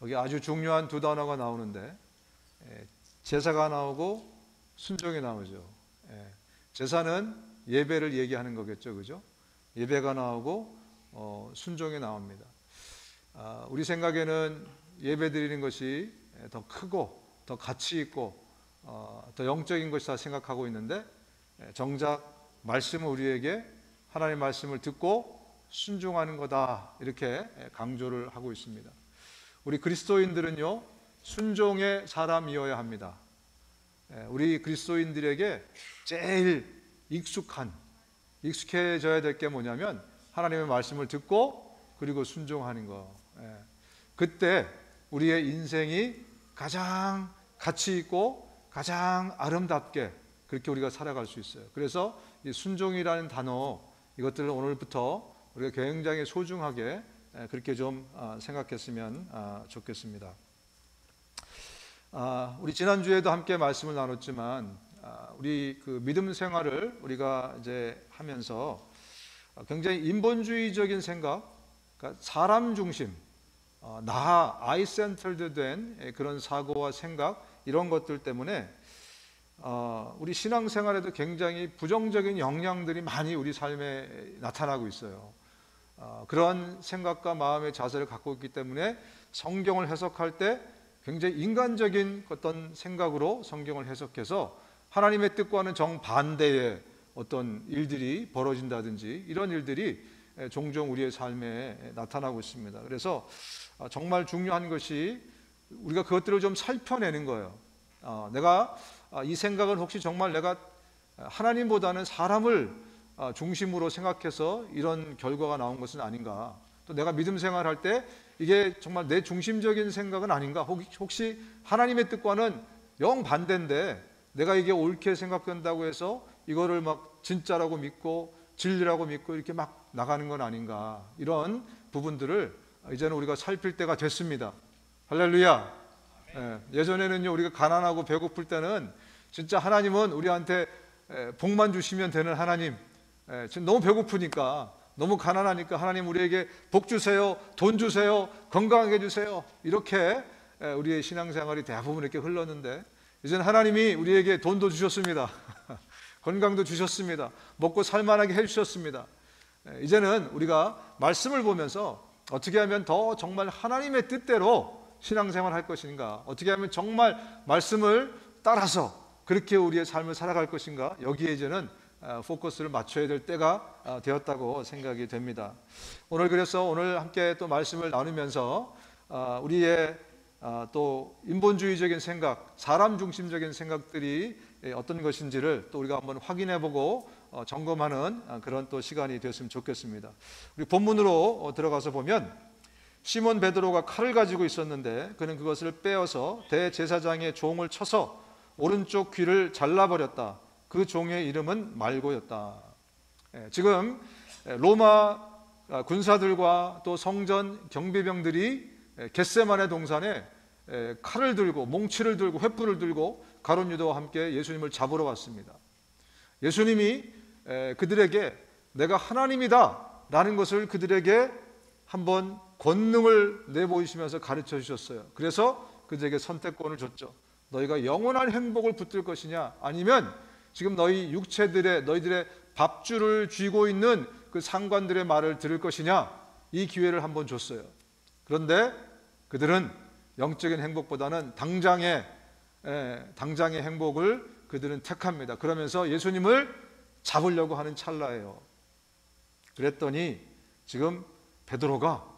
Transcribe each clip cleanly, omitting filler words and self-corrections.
여기 아주 중요한 두 단어가 나오는데 제사가 나오고 순종이 나오죠. 제사는 예배를 얘기하는 거겠죠, 그죠? 예배가 나오고 순종이 나옵니다. 우리 생각에는 예배 드리는 것이 더 크고 더 가치 있고 더 영적인 것이다 생각하고 있는데 정작 말씀은 우리에게 하나님의 말씀을 듣고 순종하는 거다 이렇게 강조를 하고 있습니다. 우리 그리스도인들은요 순종의 사람이어야 합니다. 우리 그리스도인들에게 제일 익숙해져야 될 게 뭐냐면 하나님의 말씀을 듣고 그리고 순종하는 거. 그때 우리의 인생이 가장 가치 있고 가장 아름답게 그렇게 우리가 살아갈 수 있어요. 그래서 이 순종이라는 단어 이것들을 오늘부터 우리가 굉장히 소중하게 그렇게 좀 생각했으면 좋겠습니다. 우리 지난주에도 함께 말씀을 나눴지만 우리 그 믿음 생활을 우리가 이제 하면서 굉장히 인본주의적인 생각, 그러니까 사람 중심, 아이 센터드 된 그런 사고와 생각 이런 것들 때문에 우리 신앙생활에도 굉장히 부정적인 영향들이 많이 우리 삶에 나타나고 있어요. 그런 생각과 마음의 자세를 갖고 있기 때문에 성경을 해석할 때 굉장히 인간적인 어떤 생각으로 성경을 해석해서 하나님의 뜻과는 정반대의 어떤 일들이 벌어진다든지 이런 일들이 종종 우리의 삶에 나타나고 있습니다. 그래서 정말 중요한 것이 우리가 그것들을 좀 살펴내는 거예요. 내가 이 생각은 혹시 정말 내가 하나님보다는 사람을 중심으로 생각해서 이런 결과가 나온 것은 아닌가? 또 내가 믿음 생활할 때 이게 정말 내 중심적인 생각은 아닌가? 혹시 하나님의 뜻과는 영 반대인데 내가 이게 옳게 생각된다고 해서 이거를 막 진짜라고 믿고 진리라고 믿고 이렇게 막 나가는 건 아닌가? 이런 부분들을 이제는 우리가 살필 때가 됐습니다. 할렐루야. 예전에는요 우리가 가난하고 배고플 때는 진짜 하나님은 우리한테 복만 주시면 되는 하나님, 지금 너무 배고프니까 너무 가난하니까 하나님 우리에게 복 주세요, 돈 주세요, 건강하게 주세요 이렇게 우리의 신앙생활이 대부분 이렇게 흘렀는데 이제는 하나님이 우리에게 돈도 주셨습니다. 건강도 주셨습니다. 먹고 살만하게 해주셨습니다. 이제는 우리가 말씀을 보면서 어떻게 하면 더 정말 하나님의 뜻대로 신앙생활 할 것인가, 어떻게 하면 정말 말씀을 따라서 그렇게 우리의 삶을 살아갈 것인가, 여기에 이제는 포커스를 맞춰야 될 때가 되었다고 생각이 됩니다. 그래서 오늘 함께 또 말씀을 나누면서 우리의 또 인본주의적인 생각, 사람 중심적인 생각들이 어떤 것인지를 또 우리가 한번 확인해보고 점검하는 그런 또 시간이 되었으면 좋겠습니다. 우리 본문으로 들어가서 보면 시몬 베드로가 칼을 가지고 있었는데 그는 그것을 빼어서 대제사장의 종을 쳐서 오른쪽 귀를 잘라버렸다. 그 종의 이름은 말고였다. 지금 로마 군사들과 또 성전 경비병들이 겟세마네 동산에 칼을 들고 몽치를 들고 횃불을 들고 가룟 유다와 함께 예수님을 잡으러 왔습니다. 예수님이 그들에게 내가 하나님이다 라는 것을 그들에게 한번 권능을 내보이시면서 가르쳐 주셨어요. 그래서 그들에게 선택권을 줬죠. 너희가 영원한 행복을 붙들 것이냐, 아니면 지금 너희들의 밥줄을 쥐고 있는 그 상관들의 말을 들을 것이냐, 이 기회를 한번 줬어요. 그런데 그들은 영적인 행복보다는 당장의 행복을 그들은 택합니다. 그러면서 예수님을 잡으려고 하는 찰나예요. 그랬더니 지금 베드로가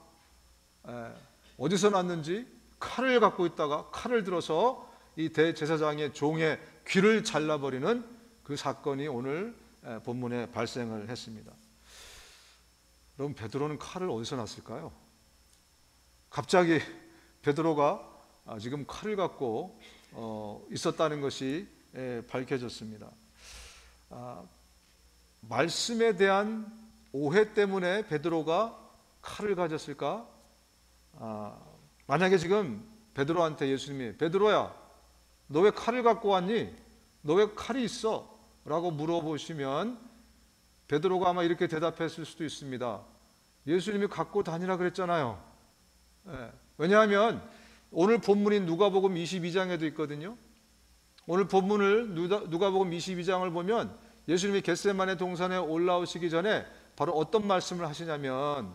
어디서 났는지 칼을 갖고 있다가 칼을 들어서 이 대제사장의 종의 귀를 잘라버리는 그 사건이 오늘 본문에 발생을 했습니다. 여러분, 베드로는 칼을 어디서 났을까요? 갑자기 베드로가 지금 칼을 갖고 있었다는 것이 밝혀졌습니다. 말씀에 대한 오해 때문에 베드로가 칼을 가졌을까? 만약에 지금 베드로한테 예수님이 베드로야, 너 왜 칼을 갖고 왔니? 너 왜 칼이 있어? 라고 물어보시면 베드로가 아마 이렇게 대답했을 수도 있습니다. 예수님이 갖고 다니라 그랬잖아요. 왜냐하면 오늘 본문인 누가복음 22장에도 있거든요. 오늘 본문을 누가복음 22장을 보면 예수님이 겟세마네 동산에 올라오시기 전에 바로 어떤 말씀을 하시냐면,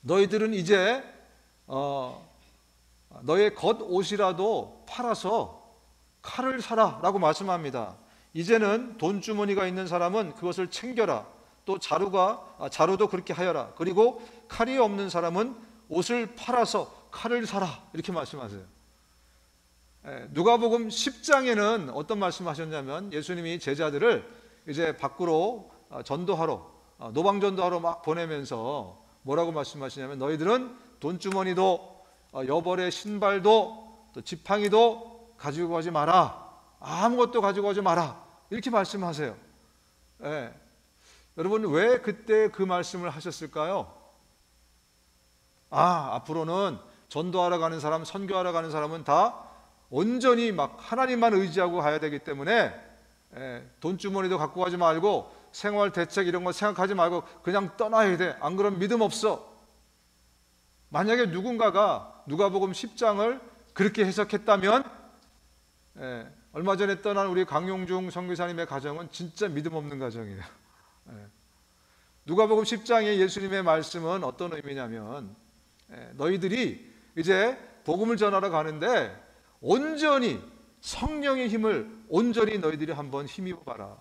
너희들은 이제 너의 겉옷이라도 팔아서 칼을 사라 라고 말씀합니다. 이제는 돈주머니가 있는 사람은 그것을 챙겨라. 또 자루도 그렇게 하여라. 그리고 칼이 없는 사람은 옷을 팔아서 칼을 사라. 이렇게 말씀하세요. 누가복음 10장에는 어떤 말씀하셨냐면, 예수님이 제자들을 이제 밖으로 전도하러, 노방전도하러 막 보내면서 뭐라고 말씀하시냐면, 너희들은 돈주머니도 여벌의 신발도 또 지팡이도 가지고 가지 마라. 아무것도 가지고 가지 마라. 이렇게 말씀하세요. 여러분, 왜 그때 그 말씀을 하셨을까요? 앞으로는 전도하러 가는 사람, 선교하러 가는 사람은 다 온전히 막 하나님만 의지하고 가야 되기 때문에 돈주머니도 갖고 가지 말고 생활 대책 이런 거 생각하지 말고 그냥 떠나야 돼. 안 그러면 믿음 없어. 만약에 누군가가 누가복음 10장을 그렇게 해석했다면 얼마 전에 떠난 우리 강용중 선교사님의 가정은 진짜 믿음 없는 가정이에요. 누가복음 10장의 예수님의 말씀은 어떤 의미냐면, 너희들이 이제 복음을 전하러 가는데 온전히 성령의 힘을 온전히 너희들이 한번 힘입어 봐라.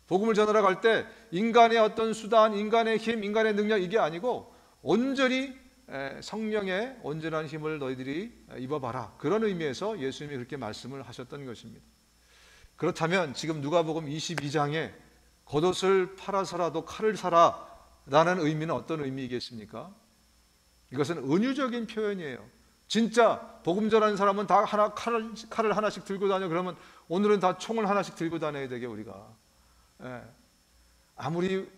복음을 전하러 갈 때 인간의 어떤 수단, 인간의 힘, 인간의 능력 이게 아니고 온전히 성령의 온전한 힘을 너희들이 입어봐라. 그런 의미에서 예수님이 그렇게 말씀을 하셨던 것입니다. 그렇다면 지금 누가복음 22장에 겉옷을 팔아서라도 칼을 사라 라는 의미는 어떤 의미이겠습니까? 이것은 은유적인 표현이에요. 진짜 복음 전하는 사람은 다 칼을 하나씩 들고 다녀. 그러면 오늘은 다 총을 하나씩 들고 다녀야 되게 우리가. 아무리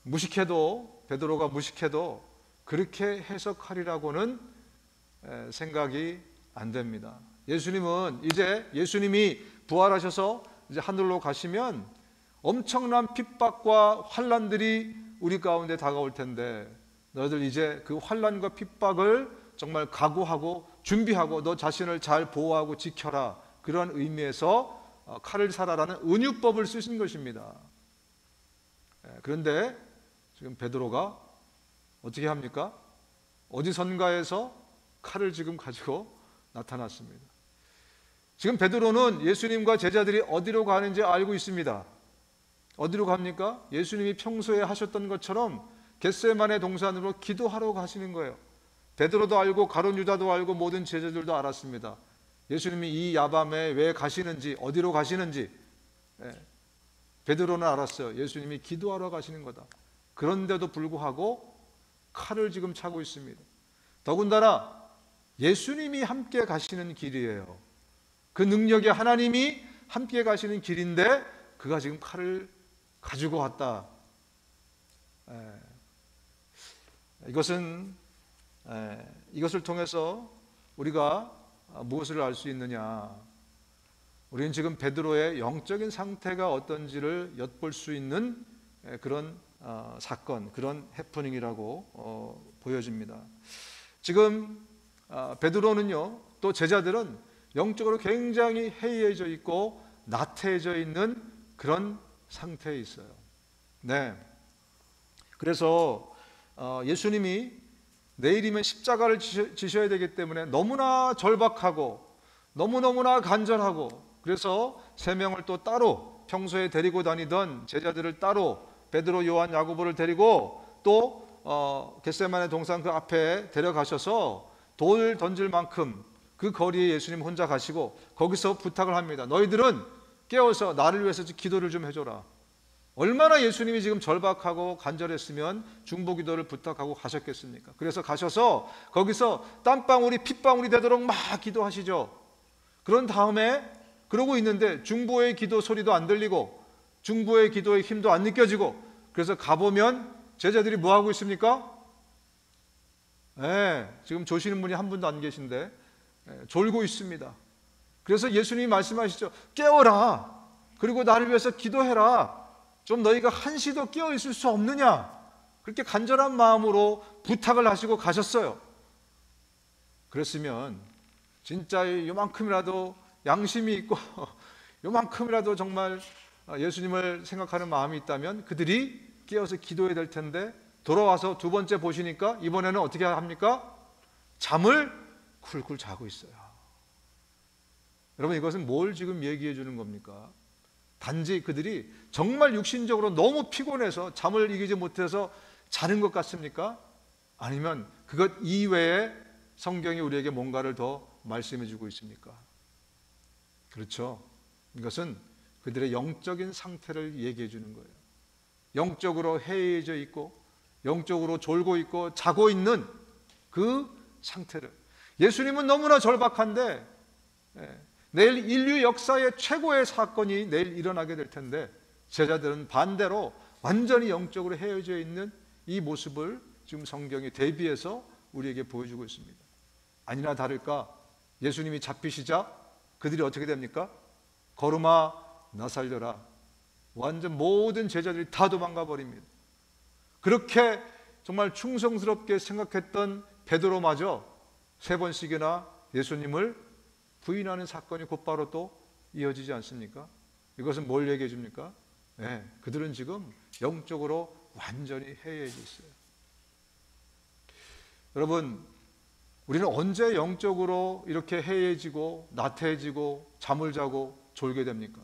무식해도, 베드로가 무식해도 그렇게 해석하리라고는 생각이 안 됩니다. 예수님은 이제 예수님이 부활하셔서 이제 하늘로 가시면 엄청난 핍박과 환난들이 우리 가운데 다가올 텐데, 너희들 이제 그 환난과 핍박을 정말 각오하고 준비하고 너 자신을 잘 보호하고 지켜라. 그런 의미에서 칼을 사라라는 은유법을 쓰신 것입니다. 그런데 지금 베드로가 어떻게 합니까? 어디선가에서 칼을 지금 가지고 나타났습니다. 지금 베드로는 예수님과 제자들이 어디로 가는지 알고 있습니다. 어디로 갑니까? 예수님이 평소에 하셨던 것처럼 겟세마네 동산으로 기도하러 가시는 거예요. 베드로도 알고 가룟 유다도 알고 모든 제자들도 알았습니다. 예수님이 이 야밤에 왜 가시는지, 어디로 가시는지 베드로는 알았어요. 예수님이 기도하러 가시는 거다. 그런데도 불구하고 칼을 지금 차고 있습니다. 더군다나 예수님이 함께 가시는 길이에요. 그 능력의 하나님이 함께 가시는 길인데 그가 지금 칼을 가지고 왔다. 이것을 통해서 우리가 무엇을 알 수 있느냐? 우리는 지금 베드로의 영적인 상태가 어떤지를 엿볼 수 있는 그런 사건, 그런 해프닝이라고 보여집니다. 지금 베드로는요, 또 제자들은 영적으로 굉장히 해이해져 있고 나태해져 있는 그런 상태에 있어요. 그래서 예수님이 내일이면 십자가를 지셔야 되기 때문에 너무나 절박하고 너무너무나 간절하고, 그래서 세 명을 또 따로 평소에 데리고 다니던 제자들을 따로 베드로, 요한, 야고보를 데리고 또 겟세마네 동산 그 앞에 데려가셔서 돌 던질 만큼 그 거리에 예수님 혼자 가시고 거기서 부탁을 합니다. 너희들은 깨어서 나를 위해서 기도를 좀 해줘라. 얼마나 예수님이 지금 절박하고 간절했으면 중보기도를 부탁하고 가셨겠습니까? 그래서 가셔서 거기서 땀방울이 핏방울이 되도록 막 기도하시죠. 그런 다음에 그러고 있는데 중보의 기도 소리도 안 들리고 중보의 기도의 힘도 안 느껴지고, 그래서 가보면 제자들이 뭐 하고 있습니까? 지금 조시는 분이 한 분도 안 계신데 졸고 있습니다. 그래서 예수님이 말씀하시죠. 깨어라. 그리고 나를 위해서 기도해라. 좀 너희가 한시도 깨어 있을 수 없느냐? 그렇게 간절한 마음으로 부탁을 하시고 가셨어요. 그랬으면 진짜 요만큼이라도 양심이 있고 요만큼이라도 정말 예수님을 생각하는 마음이 있다면 그들이 깨어서 기도해야 될 텐데, 돌아와서 두 번째 보시니까 이번에는 어떻게 합니까? 잠을 쿨쿨 자고 있어요. 여러분, 이것은 뭘 지금 얘기해 주는 겁니까? 단지 그들이 정말 육신적으로 너무 피곤해서 잠을 이기지 못해서 자는 것 같습니까? 아니면 그것 이외에 성경이 우리에게 뭔가를 더 말씀해 주고 있습니까? 그렇죠. 이것은 그들의 영적인 상태를 얘기해 주는 거예요. 영적으로 해이해져 있고 영적으로 졸고 있고 자고 있는 그 상태를. 예수님은 너무나 절박한데 내일 인류 역사의 최고의 사건이 내일 일어나게 될 텐데, 제자들은 반대로 완전히 영적으로 헤어져 있는 이 모습을 지금 성경이 대비해서 우리에게 보여주고 있습니다. 아니나 다를까 예수님이 잡히시자 그들이 어떻게 됩니까? 걸음아 나 살려라. 완전 모든 제자들이 다 도망가 버립니다. 그렇게 정말 충성스럽게 생각했던 베드로마저 3번씩이나 예수님을 부인하는 사건이 곧바로 또 이어지지 않습니까? 이것은 뭘 얘기해 줍니까? 그들은 지금 영적으로 완전히 해이해져 있어요. 여러분, 우리는 언제 영적으로 이렇게 해이해지고 나태해지고 잠을 자고 졸게 됩니까?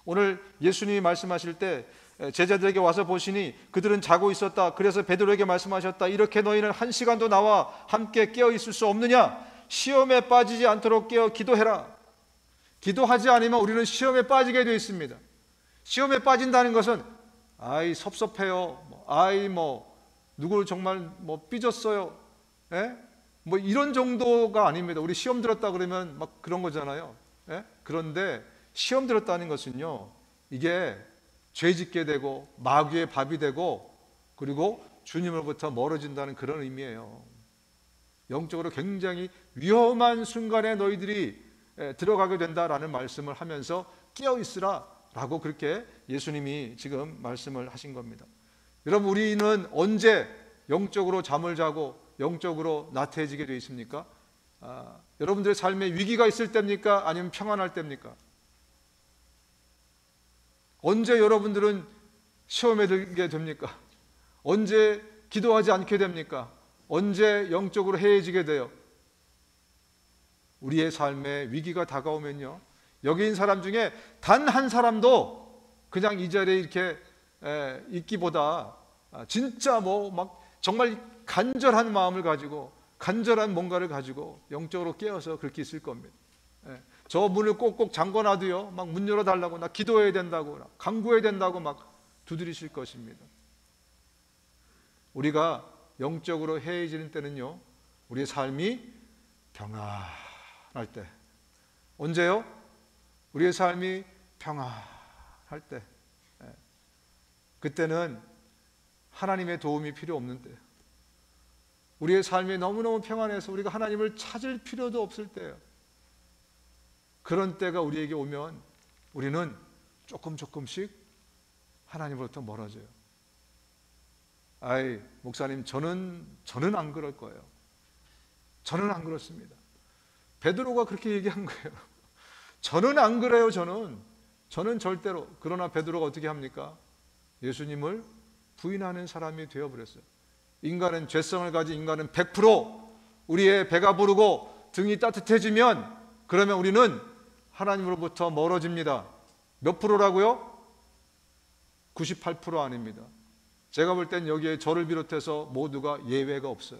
오늘 예수님이 말씀하실 때 제자들에게 와서 보시니 그들은 자고 있었다. 그래서 베드로에게 말씀하셨다. 이렇게 너희는 1시간도 나와 함께 깨어 있을 수 없느냐? 시험에 빠지지 않도록 깨어 기도해라. 기도하지 않으면 우리는 시험에 빠지게 되어 있습니다. 시험에 빠진다는 것은 아이 섭섭해요. 아이 누굴 정말 삐졌어요. 뭐 이런 정도가 아닙니다. 우리 시험 들었다 그러면 막 그런 거잖아요. 그런데 시험 들었다는 것은요, 이게 죄 짓게 되고 마귀의 밥이 되고 그리고 주님으로부터 멀어진다는 그런 의미예요. 영적으로 굉장히 위험한 순간에 너희들이 들어가게 된다라는 말씀을 하면서 깨어 있으라 라고 그렇게 예수님이 지금 말씀을 하신 겁니다. 여러분, 우리는 언제 영적으로 잠을 자고 영적으로 나태해지게 되어 있습니까? 여러분들의 삶에 위기가 있을 때입니까? 아니면 평안할 때입니까? 언제 여러분들은 시험에 들게 됩니까? 언제 기도하지 않게 됩니까? 언제 영적으로 해해지게 돼요? 우리의 삶에 위기가 다가오면요, 여기 있는 사람 중에 단 한 사람도 그냥 이 자리에 이렇게 있기보다 진짜 정말 간절한 마음을 가지고 간절한 뭔가를 가지고 영적으로 깨어서 그렇게 있을 겁니다. 저 문을 꼭꼭 잠궈놔도요, 막 문 열어달라고, 나 기도해야 된다고, 간구해야 된다고 막 두드리실 것입니다. 우리가 영적으로 해해지는 때는요, 우리의 삶이 평안할 때. 언제요? 우리의 삶이 평안할 때. 그때는 하나님의 도움이 필요 없는 때예요. 우리의 삶이 너무너무 평안해서 우리가 하나님을 찾을 필요도 없을 때예요. 그런 때가 우리에게 오면 우리는 조금씩 하나님으로부터 멀어져요. 아이, 목사님, 저는 안 그럴 거예요. 저는 안 그렇습니다. 베드로가 그렇게 얘기한 거예요. 저는 안 그래요. 저는 절대로. 그러나 베드로가 어떻게 합니까? 예수님을 부인하는 사람이 되어버렸어요. 인간은, 죄성을 가진 인간은 100% 우리의 배가 부르고 등이 따뜻해지면, 그러면 우리는 하나님으로부터 멀어집니다. 몇 프로라고요? 98% 아닙니다. 제가 볼 땐 여기에 저를 비롯해서 모두가 예외가 없어요.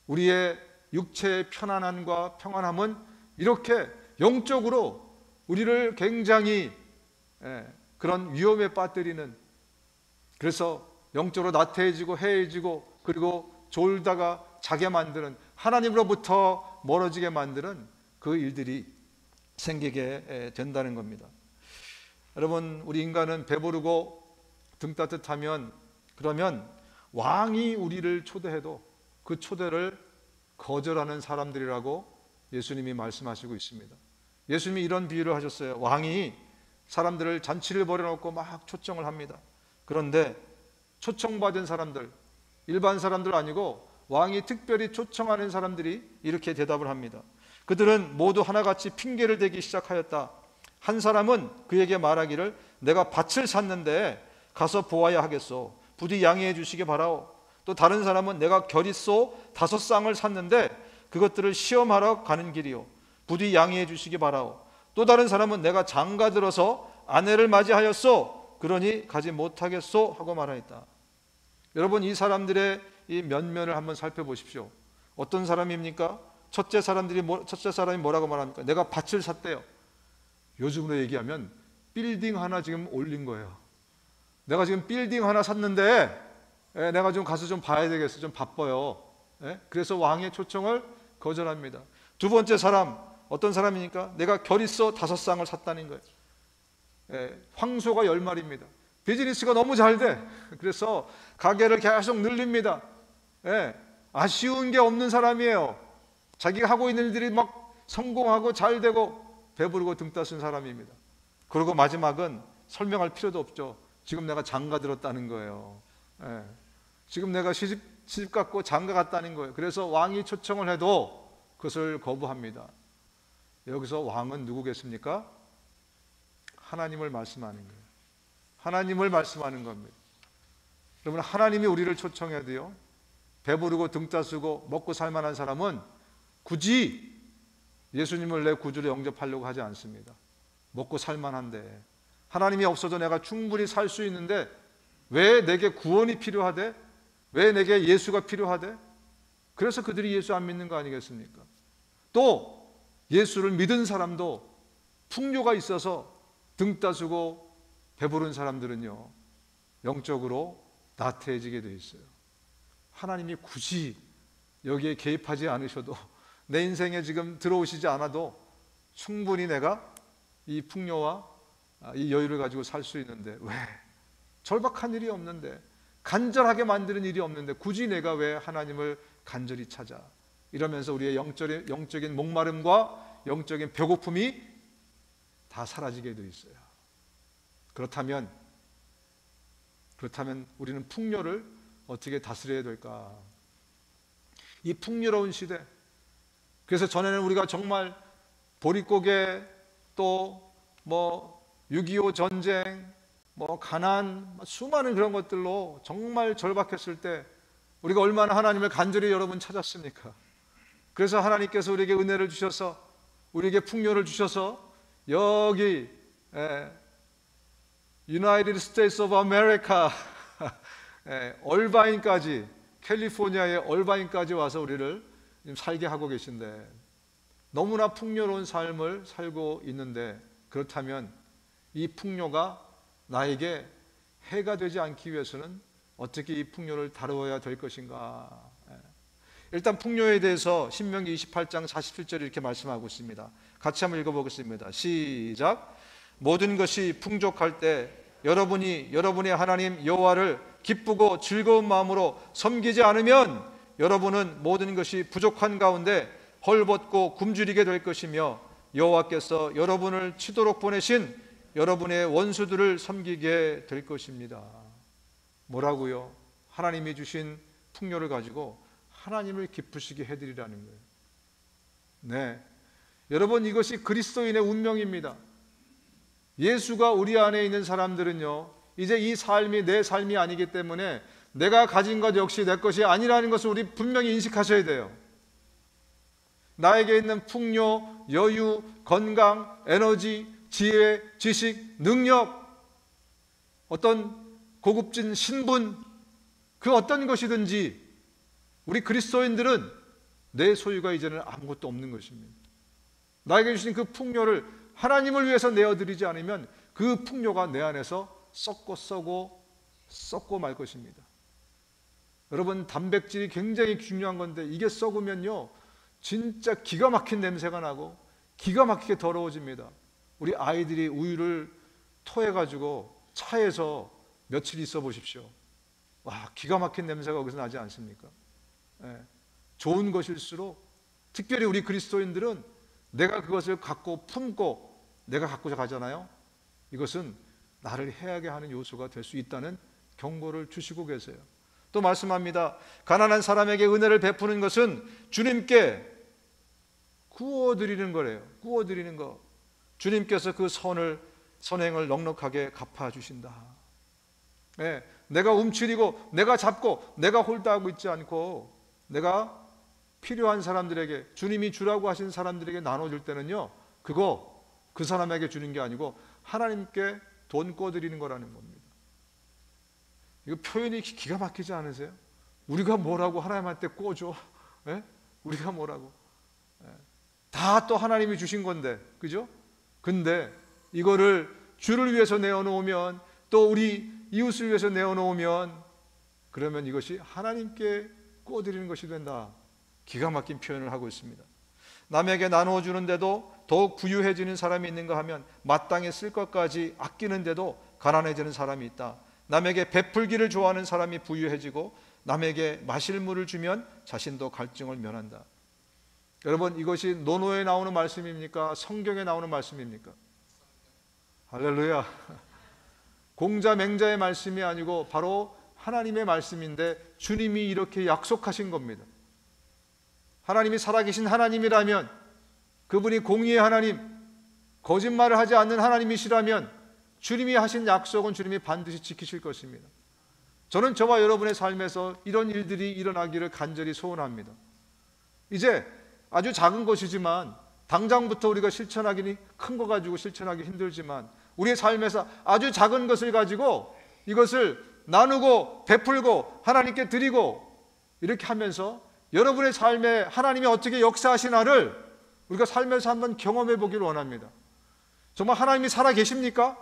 우리의 육체의 편안함과 평안함은 이렇게 영적으로 우리를 굉장히 그런 위험에 빠뜨리는, 그래서 영적으로 나태해지고 해해지고 그리고 졸다가 자게 만드는, 하나님으로부터 멀어지게 만드는 그 일들이 생기게 된다는 겁니다. 여러분, 우리 인간은 배부르고 등 따뜻하면, 그러면 왕이 우리를 초대해도 그 초대를 거절하는 사람들이라고 예수님이 말씀하시고 있습니다. 예수님이 이런 비유를 하셨어요. 왕이 사람들을 잔치를 벌여놓고 막 초청을 합니다. 그런데 초청받은 사람들, 일반 사람들 아니고 왕이 특별히 초청하는 사람들이 이렇게 대답을 합니다. 그들은 모두 하나같이 핑계를 대기 시작하였다. 한 사람은 그에게 말하기를 내가 밭을 샀는데 가서 보아야 하겠소. 부디 양해해 주시기 바라오. 또 다른 사람은 내가 겨릿소 5쌍을 샀는데 그것들을 시험하러 가는 길이요. 부디 양해해 주시기 바라오. 또 다른 사람은 내가 장가 들어서 아내를 맞이하였소. 그러니 가지 못하겠소 하고 말하였다. 여러분, 이 사람들의 이 면면을 한번 살펴보십시오. 어떤 사람입니까? 첫째 사람이 뭐라고 말합니까? 내가 밭을 샀대요. 요즘으로 얘기하면 빌딩 하나 지금 올린 거예요. 내가 지금 빌딩 하나 샀는데 내가 좀 가서 좀 봐야 되겠어. 좀 바빠요. 그래서 왕의 초청을 거절합니다. 두 번째 사람, 어떤 사람이니까? 내가 겨릿소 5쌍을 샀다는 거예요. 황소가 10마리입니다. 비즈니스가 너무 잘 돼. 그래서 가게를 계속 늘립니다. 아쉬운 게 없는 사람이에요. 자기가 하고 있는 일들이 막 성공하고 잘 되고 배부르고 등 따순 사람입니다. 그리고 마지막은 설명할 필요도 없죠. 지금 내가 장가 들었다는 거예요. 지금 내가 시집 갔고 장가 갔다는 거예요. 그래서 왕이 초청을 해도 그것을 거부합니다. 여기서 왕은 누구겠습니까? 하나님을 말씀하는 거예요. 하나님을 말씀하는 겁니다. 여러분, 하나님이 우리를 초청해도요, 배부르고 등 따쓰고 먹고 살만한 사람은 굳이 예수님을 내 구주로 영접하려고 하지 않습니다. 먹고 살만한데, 하나님이 없어도 내가 충분히 살 수 있는데 왜 내게 구원이 필요하대? 왜 내게 예수가 필요하대? 그래서 그들이 예수 안 믿는 거 아니겠습니까? 또 예수를 믿은 사람도 풍요가 있어서 등 따쓰고 배부른 사람들은요, 영적으로 나태해지게 돼 있어요. 하나님이 굳이 여기에 개입하지 않으셔도, 내 인생에 지금 들어오시지 않아도 충분히 내가 이 풍요와 이 여유를 가지고 살 수 있는데, 왜 절박한 일이 없는데, 간절하게 만드는 일이 없는데 굳이 내가 왜 하나님을 간절히 찾아? 이러면서 우리의 영적인 목마름과 영적인 배고픔이 다 사라지게 돼 있어요. 그렇다면 우리는 풍요를 어떻게 다스려야 될까? 이 풍요로운 시대, 그래서 전에는 우리가 정말 보릿고개, 또 6.25 전쟁, 가난, 수많은 그런 것들로 정말 절박했을 때 우리가 얼마나 하나님을 간절히 여러분 찾았습니까? 그래서 하나님께서 우리에게 은혜를 주셔서, 우리에게 풍요를 주셔서 여기 United States of America 얼바인까지, 캘리포니아의 얼바인까지 와서 우리를 살게 하고 계신데, 너무나 풍요로운 삶을 살고 있는데, 그렇다면 이 풍요가 나에게 해가 되지 않기 위해서는 어떻게 이 풍요를 다루어야 될 것인가? 일단 풍요에 대해서 신명기 28장 47절에 이렇게 말씀하고 있습니다. 같이 한번 읽어보겠습니다. 시작. 모든 것이 풍족할 때 여러분이 여러분의 하나님 여호와를 기쁘고 즐거운 마음으로 섬기지 않으면 여러분은 모든 것이 부족한 가운데 헐벗고 굶주리게 될 것이며 여호와께서 여러분을 치도록 보내신 여러분의 원수들을 섬기게 될 것입니다. 뭐라고요? 하나님이 주신 풍요를 가지고 하나님을 기쁘시게 해드리라는 거예요. 네, 여러분, 이것이 그리스도인의 운명입니다. 예수가 우리 안에 있는 사람들은요, 이제 이 삶이 내 삶이 아니기 때문에 내가 가진 것 역시 내 것이 아니라는 것을 우리 분명히 인식하셔야 돼요. 나에게 있는 풍요, 여유, 건강, 에너지, 지혜, 지식, 능력, 어떤 고급진 신분, 그 어떤 것이든지 우리 그리스도인들은 내 소유가 이제는 아무것도 없는 것입니다. 나에게 주신 그 풍요를 하나님을 위해서 내어드리지 않으면 그 풍요가 내 안에서 썩고 말 것입니다. 여러분, 단백질이 굉장히 중요한 건데 이게 썩으면요, 진짜 기가 막힌 냄새가 나고 기가 막히게 더러워집니다. 우리 아이들이 우유를 토해가지고 차에서 며칠 있어 보십시오. 와, 기가 막힌 냄새가 거기서 나지 않습니까? 좋은 것일수록, 특별히 우리 그리스도인들은 내가 그것을 갖고 품고 내가 갖고 가잖아요. 이것은 나를 해하게 하는 요소가 될 수 있다는 경고를 주시고 계세요. 또 말씀합니다. 가난한 사람에게 은혜를 베푸는 것은 주님께 구워드리는 거래요. 구워드리는 거. 주님께서 그 선행을 넉넉하게 갚아주신다. 네, 내가 움츠리고 내가 잡고 내가 홀다하고 있지 않고 내가 필요한 사람들에게, 주님이 주라고 하신 사람들에게 나눠줄 때는요, 그 사람에게 주는 게 아니고 하나님께 돈 꿔드리는 거라는 겁니다. 이거 표현이 기가 막히지 않으세요? 우리가 뭐라고 하나님한테 꿔줘? 예? 우리가 뭐라고? 예. 다 또 하나님이 주신 건데, 그죠? 근데 이거를 주를 위해서 내어놓으면, 또 우리 이웃을 위해서 내어놓으면, 그러면 이것이 하나님께 꿔드리는 것이 된다. 기가 막힌 표현을 하고 있습니다. 남에게 나누어 주는데도 더욱 부유해지는 사람이 있는가 하면 마땅히 쓸 것까지 아끼는데도 가난해지는 사람이 있다. 남에게 베풀기를 좋아하는 사람이 부유해지고 남에게 마실 물을 주면 자신도 갈증을 면한다. 여러분, 이것이 논어에 나오는 말씀입니까? 성경에 나오는 말씀입니까? 할렐루야. 공자 맹자의 말씀이 아니고 바로 하나님의 말씀인데 주님이 이렇게 약속하신 겁니다. 하나님이 살아계신 하나님이라면, 그분이 공의의 하나님, 거짓말을 하지 않는 하나님이시라면 주님이 하신 약속은 주님이 반드시 지키실 것입니다. 저는 저와 여러분의 삶에서 이런 일들이 일어나기를 간절히 소원합니다. 이제 아주 작은 것이지만 당장부터 우리가 실천하기는, 큰 거 가지고 실천하기 힘들지만 우리의 삶에서 아주 작은 것을 가지고 이것을 나누고 베풀고 하나님께 드리고 이렇게 하면서 여러분의 삶에 하나님이 어떻게 역사하시나를 우리가 삶에서 한번 경험해 보기를 원합니다. 정말 하나님이 살아 계십니까?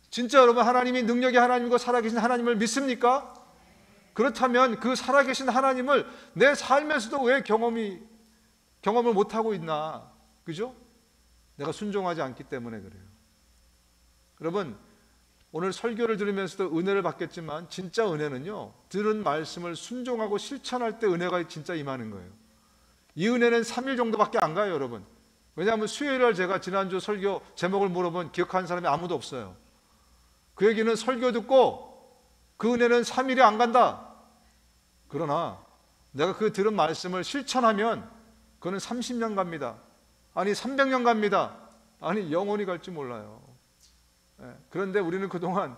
진짜 여러분, 하나님이 능력의 하나님이고 살아계신 하나님을 믿습니까? 그렇다면 그 살아계신 하나님을 내 삶에서도 왜 경험을 못하고 있나? 그죠? 내가 순종하지 않기 때문에 그래요. 여러분, 오늘 설교를 들으면서도 은혜를 받겠지만 진짜 은혜는요, 들은 말씀을 순종하고 실천할 때 은혜가 진짜 임하는 거예요. 이 은혜는 3일 정도밖에 안 가요, 여러분. 왜냐하면 수요일날 제가 지난주 설교 제목을 물어본 기억하는 사람이 아무도 없어요. 그 얘기는 설교 듣고 그 은혜는 3일이 안 간다. 그러나 내가 그 들은 말씀을 실천하면 그거는 30년 갑니다. 아니 300년 갑니다. 아니 영원히 갈지 몰라요. 그런데 우리는 그동안